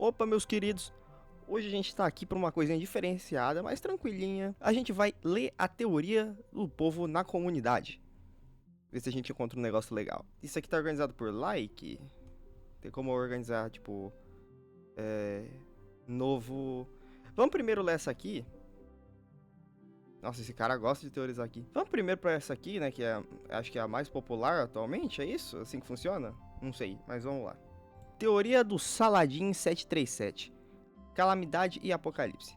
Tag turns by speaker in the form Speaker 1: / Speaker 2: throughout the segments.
Speaker 1: Opa, meus queridos, hoje a gente tá aqui pra uma coisinha diferenciada, mais tranquilinha. A gente vai ler a teoria do povo na comunidade. Ver se a gente encontra um negócio legal. Isso aqui tá organizado por like. Tem como organizar, tipo, novo... Vamos primeiro ler essa aqui. Nossa, esse cara gosta de teorizar aqui. Vamos primeiro pra essa aqui, né, que acho que é a mais popular atualmente, é isso? Assim que funciona? Não sei, mas vamos lá. Teoria do Saladin 737. Calamidade e Apocalipse.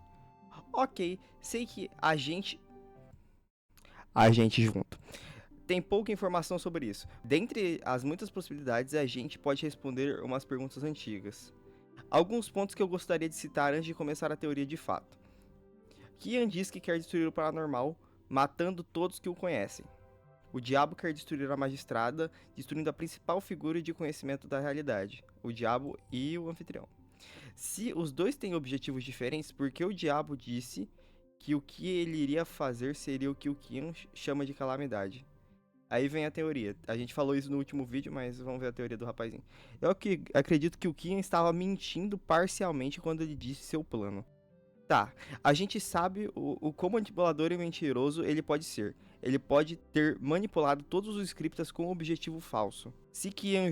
Speaker 1: Ok, sei que a gente junto. Tem pouca informação sobre isso. Dentre as muitas possibilidades, a gente pode responder umas perguntas antigas. Alguns pontos que eu gostaria de citar antes de começar a teoria de fato. Kian diz que quer destruir o paranormal, matando todos que o conhecem. O diabo quer destruir a magistrada, destruindo a principal figura de conhecimento da realidade, o diabo e o anfitrião. Se os dois têm objetivos diferentes, por que o diabo disse que o que ele iria fazer seria o que o Kian chama de calamidade? Aí vem a teoria. A gente falou isso no último vídeo, mas vamos ver a teoria do rapazinho. Eu acredito que o Kian estava mentindo parcialmente quando ele disse seu plano. Tá, a gente sabe o quão manipulador e mentiroso ele pode ser. Ele pode ter manipulado todos os scripts com um objetivo falso. Se Kian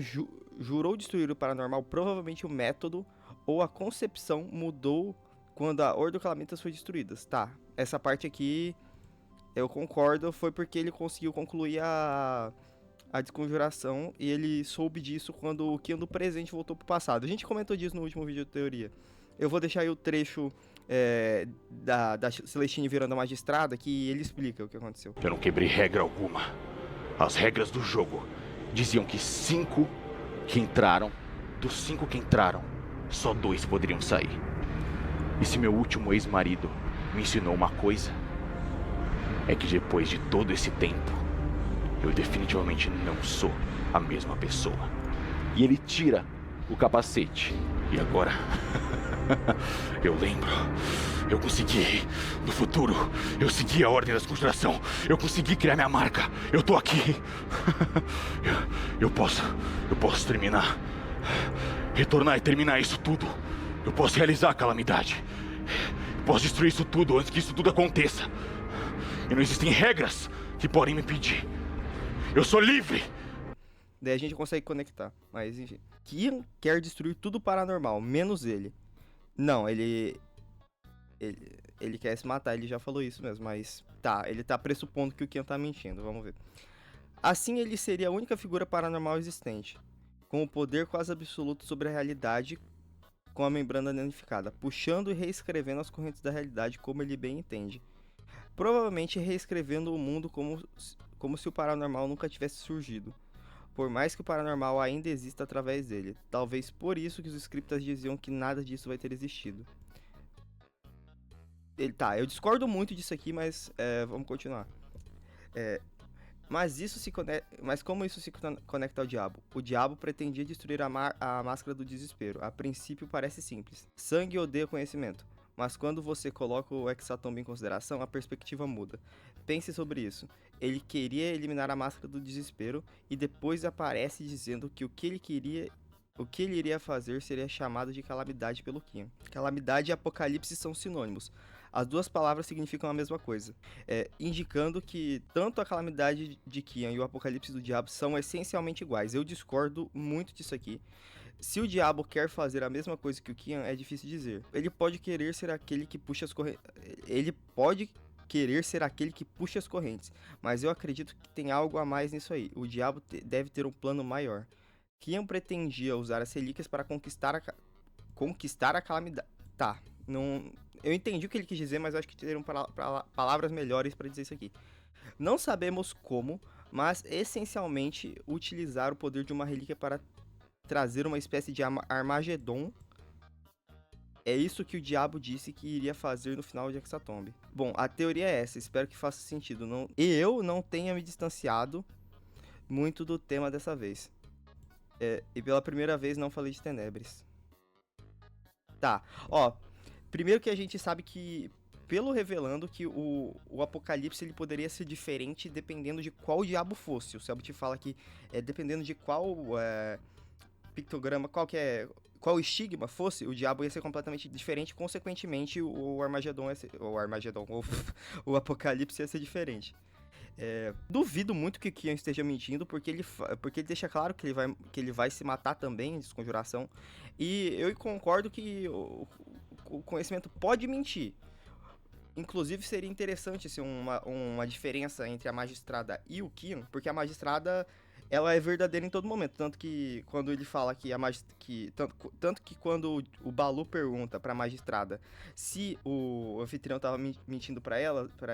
Speaker 1: jurou destruir o paranormal, provavelmente o método ou a concepção mudou quando a Ordo Calamitas foi destruída. Tá, essa parte aqui eu concordo, foi porque ele conseguiu concluir a desconjuração e ele soube disso quando o Kian do presente voltou pro passado. A gente comentou disso no último vídeo de teoria. Eu vou deixar aí o trecho da Celestine virando a magistrada, que ele explica o que aconteceu.
Speaker 2: Eu não quebrei regra alguma. As regras do jogo diziam que 5 que entraram, dos 5 que entraram, só 2 poderiam sair. E se meu último ex-marido me ensinou uma coisa, é que depois de todo esse tempo, eu definitivamente não sou a mesma pessoa. E ele tira o capacete. E agora... eu lembro. Eu consegui. No futuro, eu segui a ordem da desconjuração. Eu consegui criar minha marca. Eu tô aqui. Eu posso terminar. Retornar e terminar isso tudo. Eu posso realizar a calamidade. Eu posso destruir isso tudo antes que isso tudo aconteça. E não existem regras que podem me impedir. Eu sou livre!
Speaker 1: Daí a gente consegue conectar. Mas enfim. Kian quer destruir tudo paranormal, menos ele. Não, ele quer se matar, ele já falou isso mesmo, mas tá, ele tá pressupondo que o Kian tá mentindo, vamos ver. Assim ele seria a única figura paranormal existente, com o poder quase absoluto sobre a realidade, com a membrana danificada, puxando e reescrevendo as correntes da realidade como ele bem entende. Provavelmente reescrevendo o mundo como se o paranormal nunca tivesse surgido. Por mais que o paranormal ainda exista através dele. Talvez por isso que os scriptas diziam que nada disso vai ter existido. Eu discordo muito disso aqui, mas vamos continuar. Mas como isso se conecta ao diabo? O diabo pretendia destruir a máscara do desespero. A princípio parece simples. Sangue odeia conhecimento. Mas quando você coloca o Hexatomb em consideração, a perspectiva muda. Pense sobre isso. Ele queria eliminar a máscara do desespero e depois aparece dizendo que o que ele iria fazer seria chamado de calamidade pelo Kian. Calamidade e apocalipse são sinônimos. As duas palavras significam a mesma coisa, indicando que tanto a calamidade de Kian e o apocalipse do diabo são essencialmente iguais. Eu discordo muito disso aqui. Se o diabo quer fazer a mesma coisa que o Kian, é difícil dizer. Ele pode querer ser aquele que puxa as correntes. Mas eu acredito que tem algo a mais nisso aí. O diabo deve ter um plano maior. Kian pretendia usar as relíquias para conquistar a calamidade. Tá, não... Eu entendi o que ele quis dizer, mas eu acho que teriam palavras melhores para dizer isso aqui. Não sabemos como, mas essencialmente utilizar o poder de uma relíquia para trazer uma espécie de Armagedon. É isso que o diabo disse que iria fazer no final de Hexatomb. Bom, a teoria é essa, espero que faça sentido. Eu não tenha me distanciado muito do tema dessa vez. E pela primeira vez não falei de Tenebres. Tá, ó, primeiro que a gente sabe que, pelo revelando, que o Apocalipse ele poderia ser diferente dependendo de qual diabo fosse. O Selbit fala que dependendo de qual pictograma, qual estigma fosse, o diabo ia ser completamente diferente, consequentemente o Armagedon ia ser, o Apocalipse ia ser diferente. Duvido muito que o Kian esteja mentindo, porque ele deixa claro que ele vai se matar também, desconjuração, e eu concordo que o conhecimento pode mentir. Inclusive, seria interessante assim, uma diferença entre a magistrada e o Kian, porque a magistrada, ela é verdadeira em todo momento. Tanto que quando ele fala que tanto que quando o Balu pergunta pra magistrada se o anfitrião tava mentindo pra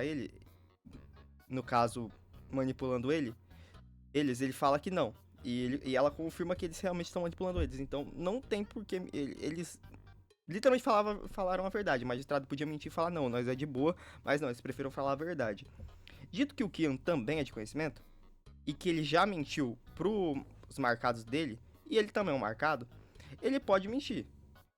Speaker 1: ele, no caso, manipulando ele fala que não. E ela confirma que eles realmente estão manipulando eles. Então, não tem porquê eles literalmente falaram a verdade. O magistrado podia mentir e falar, não, nós é de boa, mas não, eles preferiram falar a verdade. Dito que o Kian também é de conhecimento, e que ele já mentiu pros marcados dele, e ele também é um marcado, ele pode mentir.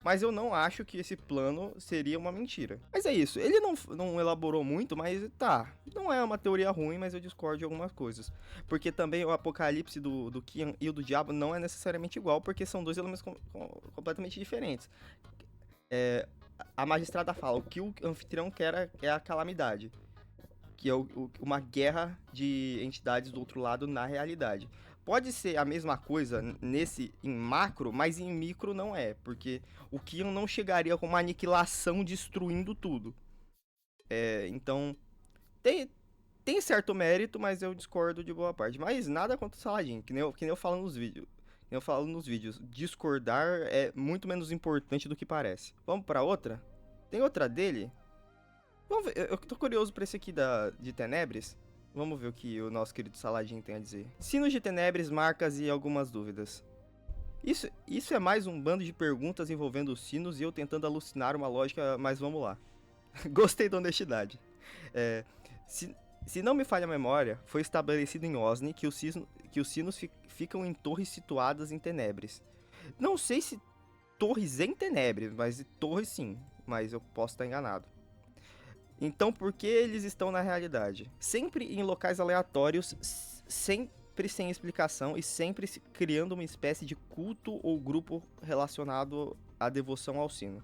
Speaker 1: Mas eu não acho que esse plano seria uma mentira. Mas é isso, ele não elaborou muito, mas tá, não é uma teoria ruim, mas eu discordo de algumas coisas. Porque também o apocalipse do Kian e o do diabo não é necessariamente igual, porque são dois elementos completamente diferentes. A magistrada fala, o que o anfitrião quer é a calamidade, que é uma guerra de entidades do outro lado na realidade. Pode ser a mesma coisa em macro, mas em micro não é, porque o Kian não chegaria com uma aniquilação destruindo tudo. Então, tem certo mérito, mas eu discordo de boa parte. Mas nada contra o Saladin, que nem eu falo nos vídeos. Discordar é muito menos importante do que parece. Vamos pra outra? Tem outra dele? Vamos ver, eu tô curioso pra esse aqui de Tenebres. Vamos ver o que o nosso querido Saladin tem a dizer. Sinos de Tenebres, marcas e algumas dúvidas. Isso é mais um bando de perguntas envolvendo os sinos e eu tentando alucinar uma lógica, mas vamos lá. Gostei da honestidade. Se não me falha a memória, foi estabelecido em Osni que os sinos ficam em torres situadas em Tenebres. Não sei se torres em Tenebres, mas torres sim, mas eu posso estar enganado. Então, por que eles estão na realidade? Sempre em locais aleatórios, sempre sem explicação e sempre criando uma espécie de culto ou grupo relacionado à devoção ao sino.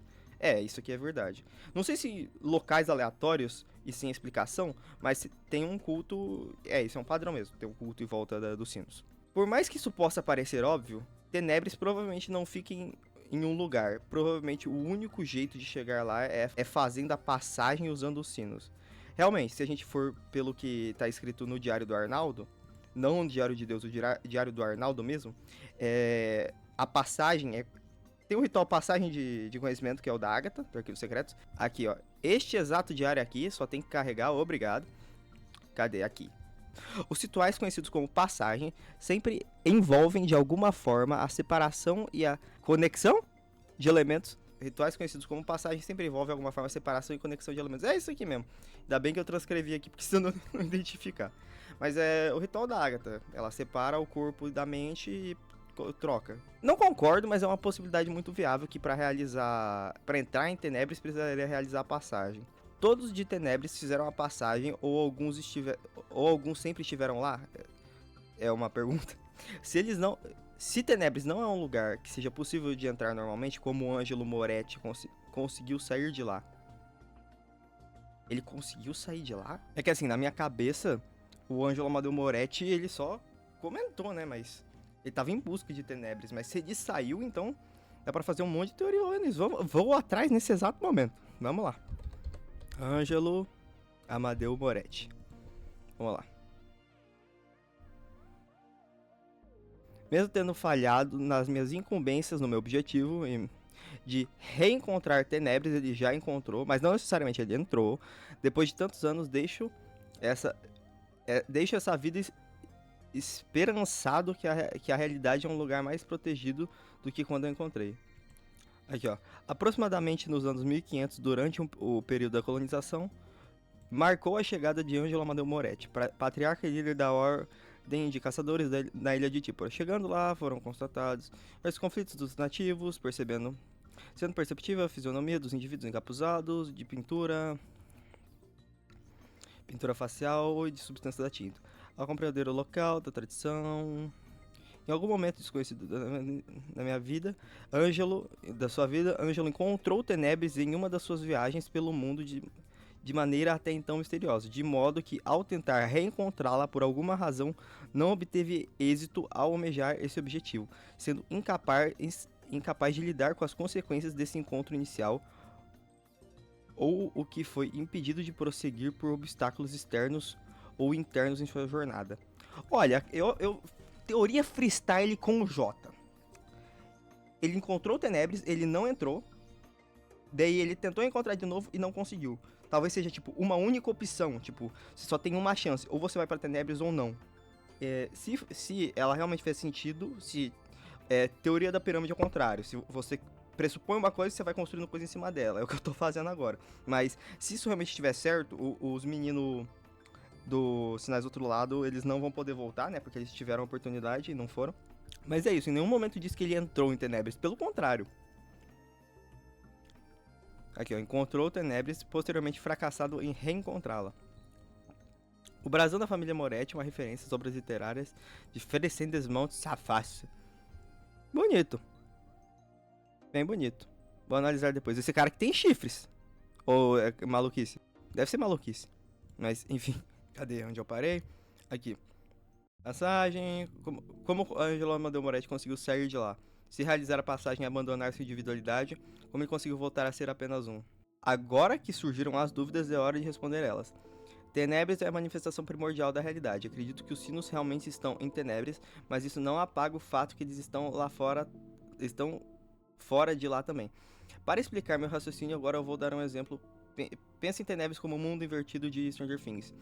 Speaker 1: Isso aqui é verdade. Não sei se locais aleatórios e sem explicação, mas tem um culto... isso é um padrão mesmo, tem um culto em volta dos sinos. Por mais que isso possa parecer óbvio, Tenebres provavelmente não fica em um lugar. Provavelmente o único jeito de chegar lá é fazendo a passagem usando os sinos. Realmente, se a gente for pelo que está escrito no Diário do Arnaldo, não no Diário de Deus, o Diário do Arnaldo mesmo, a passagem tem um ritual passagem de conhecimento, que é o da Ágata, do Arquivos Secretos. Aqui, ó. Este exato diário aqui, só tem que carregar, obrigado. Cadê? Aqui. Os rituais conhecidos como passagem sempre envolvem de alguma forma a separação e a conexão de elementos. Rituais conhecidos como passagem sempre envolvem de alguma forma a separação e conexão de elementos. É isso aqui mesmo. Ainda bem que eu transcrevi aqui, porque senão não identificar. Mas é o ritual da Ágata. Ela separa o corpo da mente e troca. Não concordo, mas é uma possibilidade muito viável que para entrar em Tenebres precisaria realizar a passagem. Todos de Tenebres fizeram a passagem ou alguns sempre estiveram lá? É uma pergunta. Se Tenebres não é um lugar que seja possível de entrar normalmente, como o Ângelo Moretti conseguiu sair de lá. Ele conseguiu sair de lá? É que assim, na minha cabeça, o Ângelo Amadeu Moretti, ele só comentou, né, mas ele tava em busca de Tenebres, mas se ele saiu, então dá pra fazer um monte de teorias. Vou atrás nesse exato momento. Vamos lá. Ângelo Amadeu Moretti. Vamos lá. Mesmo tendo falhado nas minhas incumbências no meu objetivo de reencontrar Tenebres, ele já encontrou, mas não necessariamente ele entrou. Depois de tantos anos, deixo essa vida esperançado que a realidade é um lugar mais protegido do que quando eu encontrei. Aqui, ó. Aproximadamente nos anos 1500, durante o período da colonização, marcou a chegada de Ângelo Amadeu Moretti, patriarca e líder da ordem de caçadores na ilha de Típora. Chegando lá, foram constatados os conflitos dos nativos, sendo perceptível a fisionomia dos indivíduos encapuzados, de pintura facial e de substância da tinta. Ao compreender o local da tradição Em algum momento desconhecido da minha vida, da sua vida, Ângelo encontrou Tenebris em uma das suas viagens pelo mundo de maneira até então misteriosa, de modo que, ao tentar reencontrá-la por alguma razão, não obteve êxito ao almejar esse objetivo, sendo incapaz de lidar com as consequências desse encontro inicial, ou o que foi impedido de prosseguir por obstáculos externos ou internos em sua jornada. Olha, teoria freestyle com o Jota. Ele encontrou Tenebris, ele não entrou, daí ele tentou encontrar de novo e não conseguiu. Talvez seja, tipo, uma única opção, tipo, você só tem uma chance, ou você vai pra Tenebris ou não. Se ela realmente fez sentido, teoria da pirâmide ao contrário, se você pressupõe uma coisa, você vai construindo coisa em cima dela, é o que eu tô fazendo agora. Mas, se isso realmente estiver certo, os meninos do Sinais do Outro Lado, eles não vão poder voltar, né, porque eles tiveram a oportunidade e não foram. Mas é isso, em nenhum momento diz que ele entrou em Tenebris, pelo contrário. Aqui, ó, encontrou Tenebris, posteriormente fracassado em reencontrá-la. O brasão da família Moretti é uma referência às obras literárias de Felicien Desmonts Saface. Bonito. Bem bonito. Vou analisar depois. Esse cara que tem chifres. Ou é maluquice? Deve ser maluquice. Mas, enfim. Cadê onde eu parei? Aqui. Passagem. Como Ângelo Amadeu Moretti conseguiu sair de lá? Se realizar a passagem e abandonar sua individualidade, como ele conseguiu voltar a ser apenas um? Agora que surgiram as dúvidas, é hora de responder elas. Tenebris é a manifestação primordial da realidade. Acredito que os sinos realmente estão em Tenebris, mas isso não apaga o fato que eles estão lá fora, estão fora de lá também. Para explicar meu raciocínio, agora eu vou dar um exemplo. Pensa em Tenebris como o mundo invertido de Stranger Things.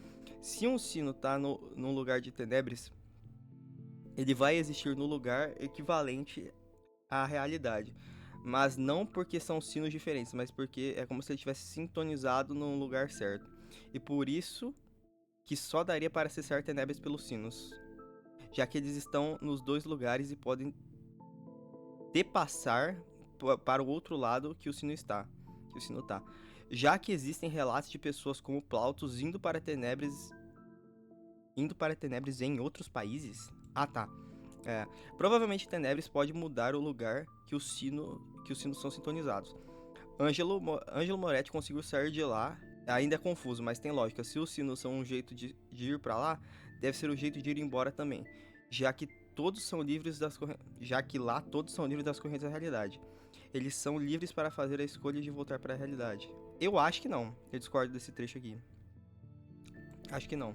Speaker 1: Se um sino está num lugar de Tenebris, ele vai existir no lugar equivalente à realidade. Mas não porque são sinos diferentes, mas porque é como se ele tivesse sintonizado num lugar certo. E por isso que só daria para acessar Tenebris pelos sinos, já que eles estão nos dois lugares e podem depassar para o outro lado que o sino está. Já que existem relatos de pessoas como Plautus indo para Tenebris em outros países. Ah, tá. Provavelmente Tenebris pode mudar o lugar que os sinos são sintonizados. Ângelo Moretti conseguiu sair de lá. Ainda é confuso, mas tem lógica. Se os sinos são um jeito de ir para lá, deve ser o jeito de ir embora também, já que lá todos são livres das correntes da realidade. Eles são livres para fazer a escolha de voltar para a realidade. Eu acho que não. Eu discordo desse trecho aqui. Acho que não.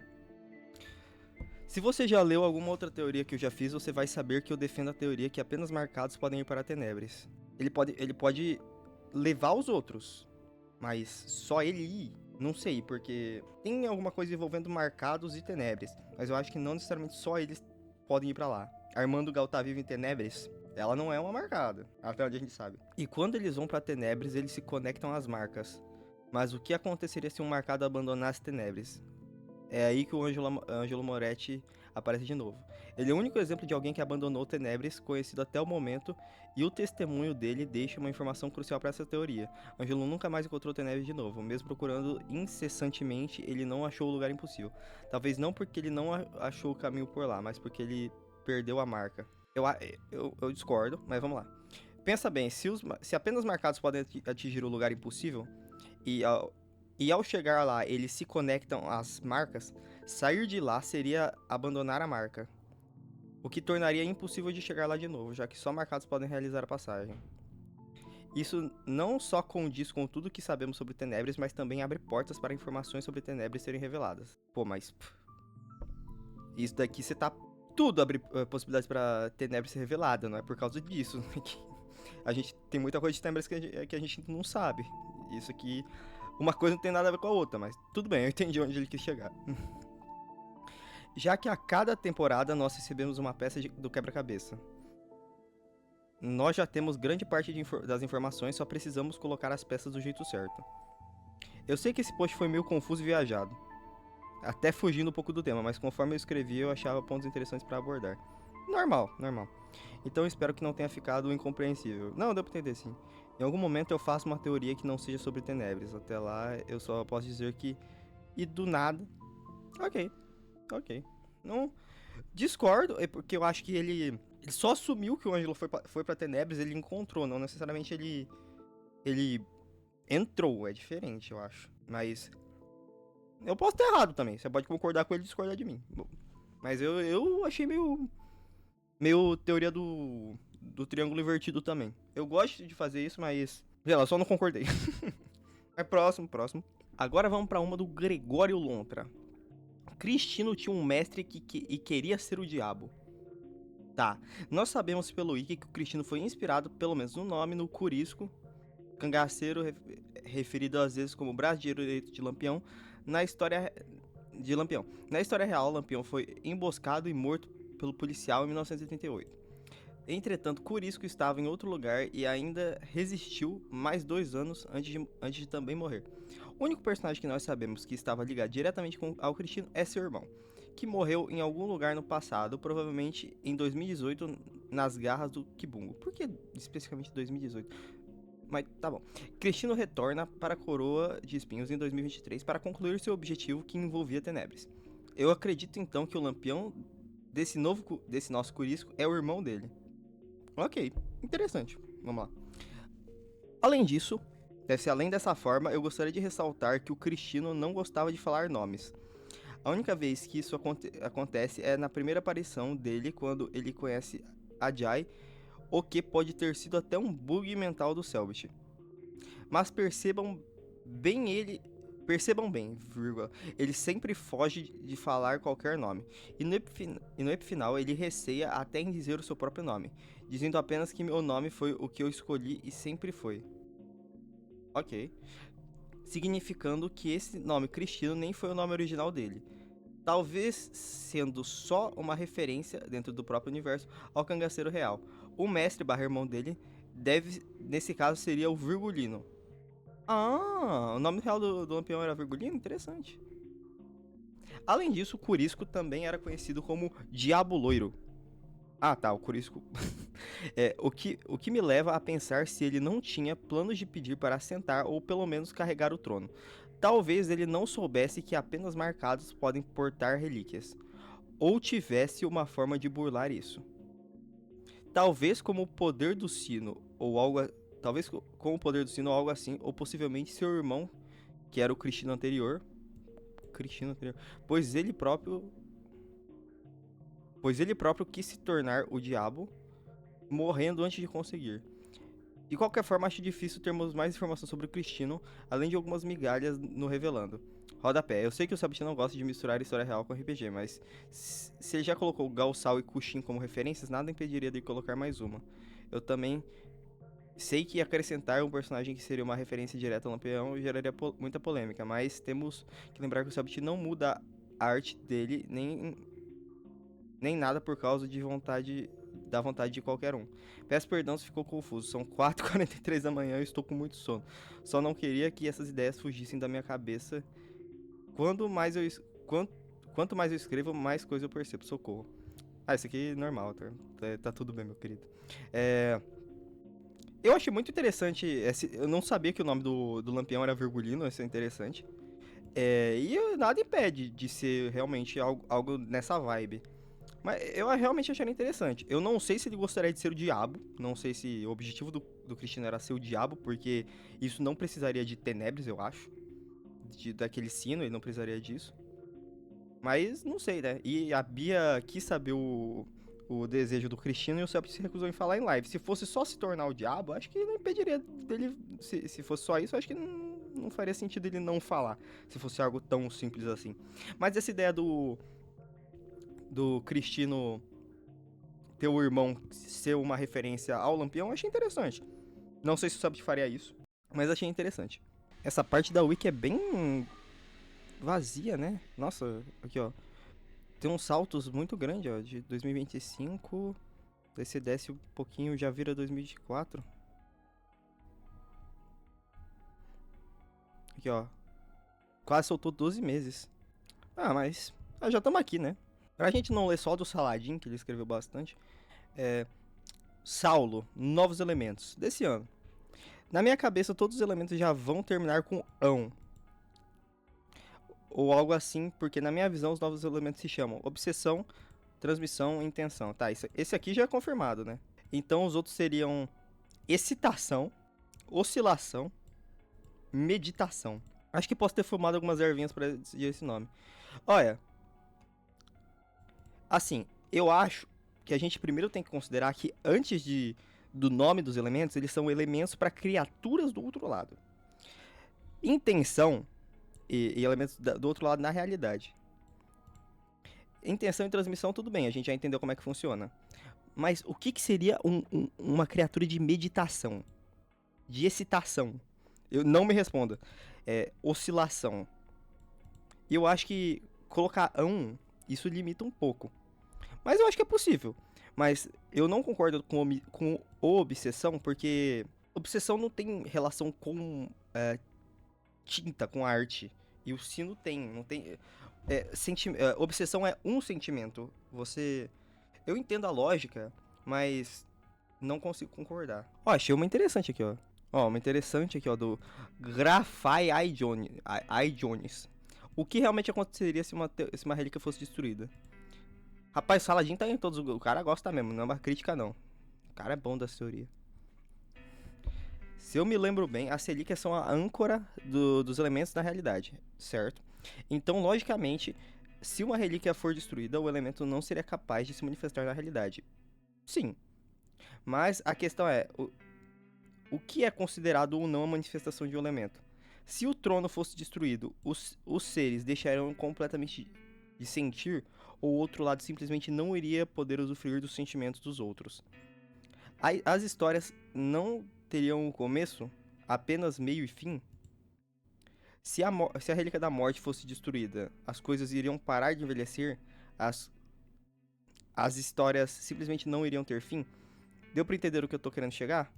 Speaker 1: Se você já leu alguma outra teoria que eu já fiz, você vai saber que eu defendo a teoria que apenas marcados podem ir para Tenebris. Ele pode levar os outros, mas só ele ir, não sei, porque tem alguma coisa envolvendo marcados e Tenebris, mas eu acho que não necessariamente só eles podem ir pra lá. Armando Gal tá viva em Tenebris, ela não é uma marcada, até onde a gente sabe. E quando eles vão pra Tenebris, eles se conectam às marcas. Mas o que aconteceria se um marcado abandonasse Tenebris? É aí que o Ângelo Moretti aparece de novo. Ele é o único exemplo de alguém que abandonou Tenebris conhecido até o momento, e o testemunho dele deixa uma informação crucial para essa teoria. Ângelo nunca mais encontrou Tenebris de novo. Mesmo procurando incessantemente, ele não achou o lugar impossível. Talvez não porque ele não achou o caminho por lá, mas porque ele perdeu a marca. Eu discordo, mas vamos lá. Pensa bem, se apenas marcados podem atingir o lugar impossível, e ao chegar lá eles se conectam às marcas, sair de lá seria abandonar a marca, o que tornaria impossível de chegar lá de novo, já que só marcados podem realizar a passagem. Isso não só condiz com tudo que sabemos sobre Tenebris, mas também abre portas para informações sobre Tenebris serem reveladas. Pô, mas isso daqui você tá... Tudo abre possibilidades para Tenebris ser revelada, não é por causa disso. A gente tem muita coisa de Tenebris que a gente não sabe. Isso aqui... Uma coisa não tem nada a ver com a outra, mas tudo bem, eu entendi onde ele quis chegar. Já que a cada temporada nós recebemos uma peça do quebra-cabeça. Nós já temos grande parte das informações, só precisamos colocar as peças do jeito certo. Eu sei que esse post foi meio confuso e viajado, até fugindo um pouco do tema, mas conforme eu escrevi eu achava pontos interessantes para abordar. Normal. Então eu espero que não tenha ficado incompreensível. Não, deu pra entender sim. Em algum momento eu faço uma teoria que não seja sobre Tenebris. Até lá eu só posso dizer que... E do nada... Ok. Não... Discordo, é porque eu acho que ele Ele só assumiu que o Ângelo foi pra Tenebres, ele encontrou, não necessariamente ele entrou, é diferente, eu acho. Mas eu posso estar errado também, você pode concordar com ele e discordar de mim. Mas eu achei meio teoria do triângulo invertido também. Eu gosto de fazer isso, mas, sei lá, só não concordei. Mas próximo. Agora vamos pra uma do Gregório Lontra. Cristino tinha um mestre e queria ser o diabo. Tá, nós sabemos pelo Wiki que o Cristino foi inspirado, pelo menos no nome, no Curisco, cangaceiro referido às vezes como braço direito de Lampião, na história de Lampião. Na história real, Lampião foi emboscado e morto pelo policial em 1988. Entretanto, Curisco estava em outro lugar e ainda resistiu mais 2 anos antes de também morrer. O único personagem que nós sabemos que estava ligado diretamente ao Cristino é seu irmão, que morreu em algum lugar no passado, provavelmente em 2018, nas garras do Kibungo. Por que especificamente 2018? Mas tá bom. Cristino retorna para a Coroa de Espinhos em 2023 para concluir seu objetivo que envolvia Tenebres. Eu acredito então que o Lampião desse nosso Curisco é o irmão dele. Ok, interessante. Vamos lá. Além disso, além dessa forma, eu gostaria de ressaltar que o Cristino não gostava de falar nomes. A única vez que isso acontece é na primeira aparição dele, quando ele conhece a Jai, o que pode ter sido até um bug mental do Selbit. Mas percebam bem, ele sempre foge de falar qualquer nome. E no final ele receia até em dizer o seu próprio nome, dizendo apenas que meu nome foi o que eu escolhi e sempre foi. Ok. Significando que esse nome Cristino nem foi o nome original dele. Talvez sendo só uma referência, dentro do próprio universo, ao cangaceiro real. O mestre irmão dele, nesse caso, seria o Virgulino. Ah, o nome real do Lampião era Virgulino? Interessante. Além disso, o Curisco também era conhecido como Diabo Loiro. Ah, tá, o Curisco. O que me leva a pensar se ele não tinha planos de pedir para assentar ou pelo menos carregar o trono. Talvez ele não soubesse que apenas marcados podem portar relíquias, ou tivesse uma forma de burlar isso. Talvez como o poder do sino ou algo ou possivelmente seu irmão, que era o Cristino anterior, pois ele próprio quis se tornar o diabo, morrendo antes de conseguir. De qualquer forma, acho difícil termos mais informação sobre o Cristino, além de algumas migalhas no revelando. Rodapé. Eu sei que o Selbit não gosta de misturar história real com RPG, mas se ele já colocou Galsal e Kushin como referências, nada impediria de colocar mais uma. Eu também sei que acrescentar um personagem que seria uma referência direta ao Lampião geraria muita polêmica, mas temos que lembrar que o Selbit não muda a arte dele, nem nada por causa da vontade de qualquer um. Peço perdão se ficou confuso, são 4h43 da manhã e estou com muito sono. Só não queria que essas ideias fugissem da minha cabeça. Quanto mais eu escrevo, mais coisa eu percebo. Socorro. Ah, isso aqui é normal, tá tudo bem, meu querido. Eu achei muito interessante, eu não sabia que o nome do Lampião era Virgulino, isso é interessante. E nada impede de ser realmente algo nessa vibe. Mas eu realmente achei interessante. Eu não sei se ele gostaria de ser o diabo. Não sei se o objetivo do Cristino era ser o diabo, porque isso não precisaria de Tenebres, eu acho. Daquele sino, ele não precisaria disso. Mas não sei, né? E a Bia quis saber o desejo do Cristino e o Selbit se recusou em falar em live. Se fosse só se tornar o diabo, acho que não impediria dele. Se fosse só isso, acho que não faria sentido ele não falar. Se fosse algo tão simples assim. Mas essa ideia do Cristino ter o irmão ser uma referência ao Lampião, eu achei interessante. Não sei se o Selbit faria isso, mas achei interessante. Essa parte da wiki é bem vazia, né? Nossa, aqui ó, tem uns saltos muito grandes, ó, de 2025, daí você desce um pouquinho, já vira 2024. Aqui ó, quase soltou 12 meses. Ah, mas já estamos aqui, né? Pra gente não ler só do Saladin, que ele escreveu bastante. Saulo, novos elementos, desse ano. Na minha cabeça, todos os elementos já vão terminar com ão. Ou algo assim, porque na minha visão, os novos elementos se chamam Obsessão, transmissão e intenção. Tá, esse aqui já é confirmado, né? Então os outros seriam excitação, oscilação, meditação. Acho que posso ter fumado algumas ervinhas pra decidir esse nome. Olha, assim, eu acho que a gente primeiro tem que considerar que antes do nome dos elementos, eles são elementos para criaturas do outro lado. Intenção e elementos do outro lado na realidade. Intenção e transmissão, tudo bem, a gente já entendeu como é que funciona. Mas o que seria uma criatura de meditação? De excitação? Não me responda. Oscilação. Eu acho que colocar isso limita um pouco. Mas eu acho que é possível. Mas eu não concordo com obsessão, porque obsessão não tem relação com tinta, com arte. E o sino tem, não tem... obsessão é um sentimento. Eu entendo a lógica, mas não consigo concordar. Ó, achei uma interessante aqui, ó. Uma interessante aqui, ó, do Grafai I. Jones. O que realmente aconteceria se uma relíquia fosse destruída? Rapaz, Saladin tá em todos. O cara gosta mesmo, não é uma crítica, não. O cara é bom dessa teoria. Se eu me lembro bem, as relíquias são a âncora dos elementos da realidade, certo? Então, logicamente, se uma relíquia for destruída, o elemento não seria capaz de se manifestar na realidade. Sim. Mas a questão é, o que é considerado ou não a manifestação de um elemento? Se o trono fosse destruído, os seres deixariam completamente de sentir, ou o outro lado simplesmente não iria poder usufruir dos sentimentos dos outros. As histórias não teriam um começo, apenas meio e fim? Se a Relíquia da Morte fosse destruída, as coisas iriam parar de envelhecer? As histórias simplesmente não iriam ter fim? Deu pra entender o que eu tô querendo chegar?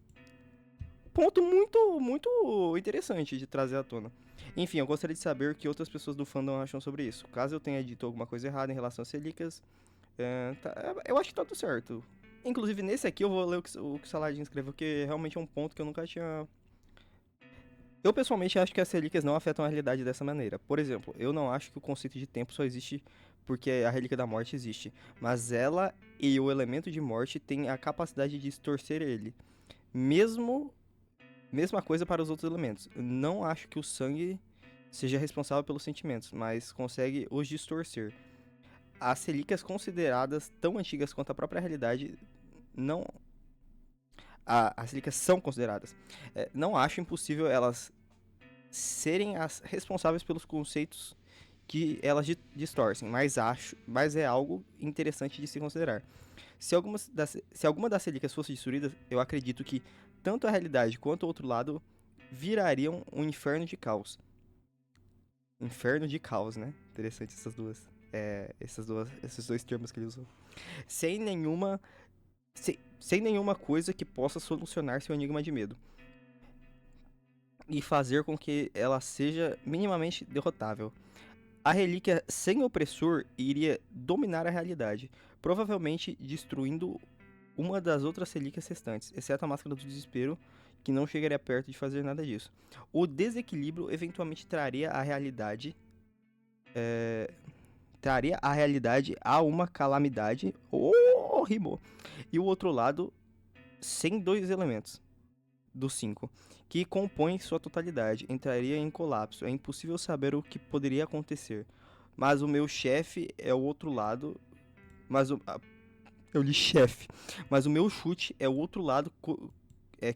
Speaker 1: Ponto muito, muito interessante de trazer à tona. Enfim, eu gostaria de saber o que outras pessoas do fandom acham sobre isso. Caso eu tenha dito alguma coisa errada em relação às relíquias, eu acho que tá tudo certo. Inclusive, nesse aqui eu vou ler o que o Saladin escreveu, que realmente é um ponto que eu nunca tinha... Eu, pessoalmente, acho que as relíquias não afetam a realidade dessa maneira. Por exemplo, eu não acho que o conceito de tempo só existe porque a Relíquia da Morte existe. Mas ela e o elemento de morte têm a capacidade de distorcer ele. Mesma coisa para os outros elementos. Não acho que o sangue seja responsável pelos sentimentos, mas consegue os distorcer. As relíquias consideradas tão antigas quanto a própria realidade não... as relíquias são consideradas. Não acho impossível elas serem as responsáveis pelos conceitos que elas distorcem, mas é algo interessante de se considerar. Se alguma das relíquias fosse destruída, eu acredito que tanto a realidade quanto o outro lado virariam um inferno de caos. Inferno de caos, né? Interessante esses dois termos que ele usou. Sem nenhuma coisa que possa solucionar seu enigma de medo. E fazer com que ela seja minimamente derrotável. A relíquia sem opressor iria dominar a realidade, provavelmente destruindo uma das outras relíquias restantes, exceto a Máscara do Desespero, que não chegaria perto de fazer nada disso. O desequilíbrio eventualmente traria a realidade a uma calamidade, rimou. E o outro lado, sem dois elementos dos 5, que compõem sua totalidade, entraria em colapso. É impossível saber o que poderia acontecer. Mas o meu chefe é o outro lado. Eu li chefe. Mas o meu chute é o outro lado.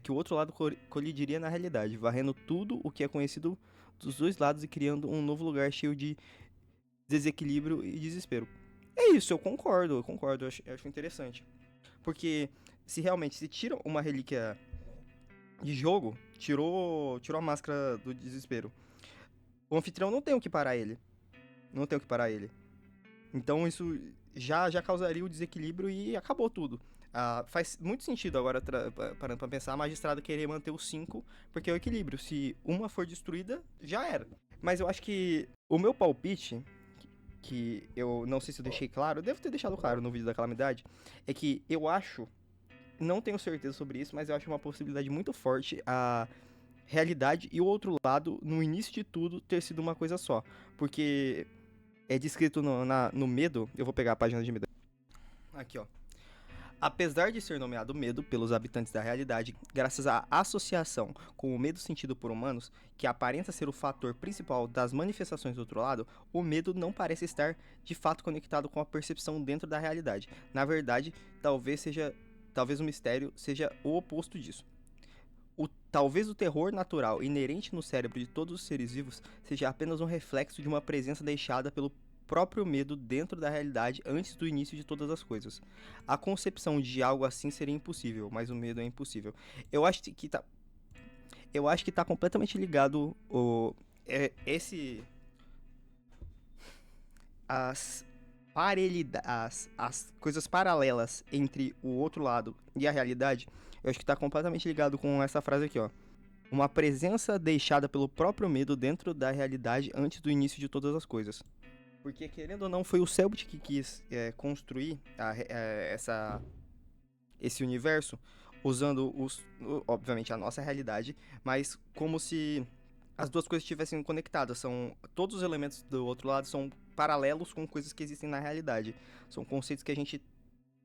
Speaker 1: Que o outro lado colidiria na realidade, varrendo tudo o que é conhecido dos dois lados e criando um novo lugar cheio de desequilíbrio e desespero. É isso, eu concordo, eu acho interessante. Porque se tira uma relíquia de jogo, tirou a Máscara do Desespero, o anfitrião não tem o que parar ele. Então isso já causaria o desequilíbrio e acabou tudo. Faz muito sentido agora, parando pra pensar, a magistrada querer manter os 5, porque é o equilíbrio. Se uma for destruída, já era. Mas eu acho que o meu palpite, que eu não sei se eu deixei claro, eu devo ter deixado claro no vídeo da calamidade, é que eu acho, não tenho certeza sobre isso, mas eu acho uma possibilidade muito forte a realidade e o outro lado, no início de tudo, ter sido uma coisa só. Porque é descrito no medo, eu vou pegar a página de medo. Aqui, ó. Apesar de ser nomeado medo pelos habitantes da realidade, graças à associação com o medo sentido por humanos, que aparenta ser o fator principal das manifestações do outro lado, o medo não parece estar de fato conectado com a percepção dentro da realidade. Na verdade, talvez o mistério seja o oposto disso. Talvez o terror natural inerente no cérebro de todos os seres vivos seja apenas um reflexo de uma presença deixada pelo próprio medo dentro da realidade antes do início de todas as coisas. A concepção de algo assim seria impossível, mas o medo é impossível. Eu acho que tá completamente ligado as coisas paralelas entre o outro lado e a realidade. Eu acho que tá completamente ligado com essa frase aqui, ó. Uma presença deixada pelo próprio medo dentro da realidade antes do início de todas as coisas. Porque, querendo ou não, foi o Selbit que quis construir esse universo, usando, obviamente, a nossa realidade, mas como se as duas coisas estivessem conectadas. Todos os elementos do outro lado são paralelos com coisas que existem na realidade. São conceitos que a gente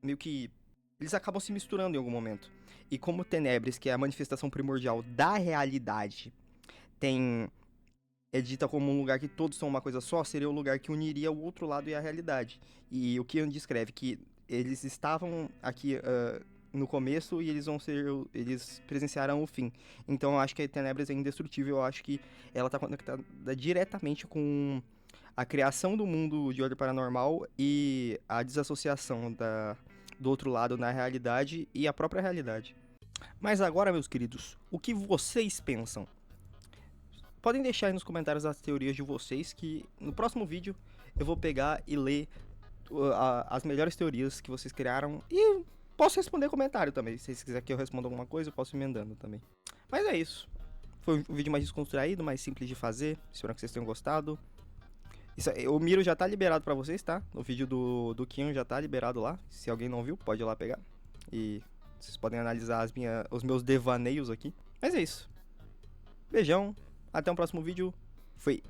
Speaker 1: meio que... eles acabam se misturando em algum momento. E como Tenebres, que é a manifestação primordial da realidade, é dita como um lugar que todos são uma coisa só, seria o lugar que uniria o outro lado e a realidade. E o Kian descreve que eles estavam aqui no começo e eles presenciaram o fim. Então eu acho que a Tenebres é indestrutível, eu acho que ela está conectada diretamente com a criação do mundo de ordem paranormal e a desassociação do outro lado na realidade e a própria realidade. Mas agora, meus queridos, o que vocês pensam? Podem deixar aí nos comentários as teorias de vocês, que no próximo vídeo eu vou pegar e ler as melhores teorias que vocês criaram. E posso responder comentário também. Se vocês quiserem que eu responda alguma coisa, eu posso ir emendando também. Mas é isso. Foi um vídeo mais descontraído, mais simples de fazer. Espero que vocês tenham gostado. O Miro já tá liberado pra vocês, tá? O vídeo do Kian já tá liberado lá. Se alguém não viu, pode ir lá pegar. E vocês podem analisar os meus devaneios aqui. Mas é isso. Beijão. Até o próximo vídeo. Fui.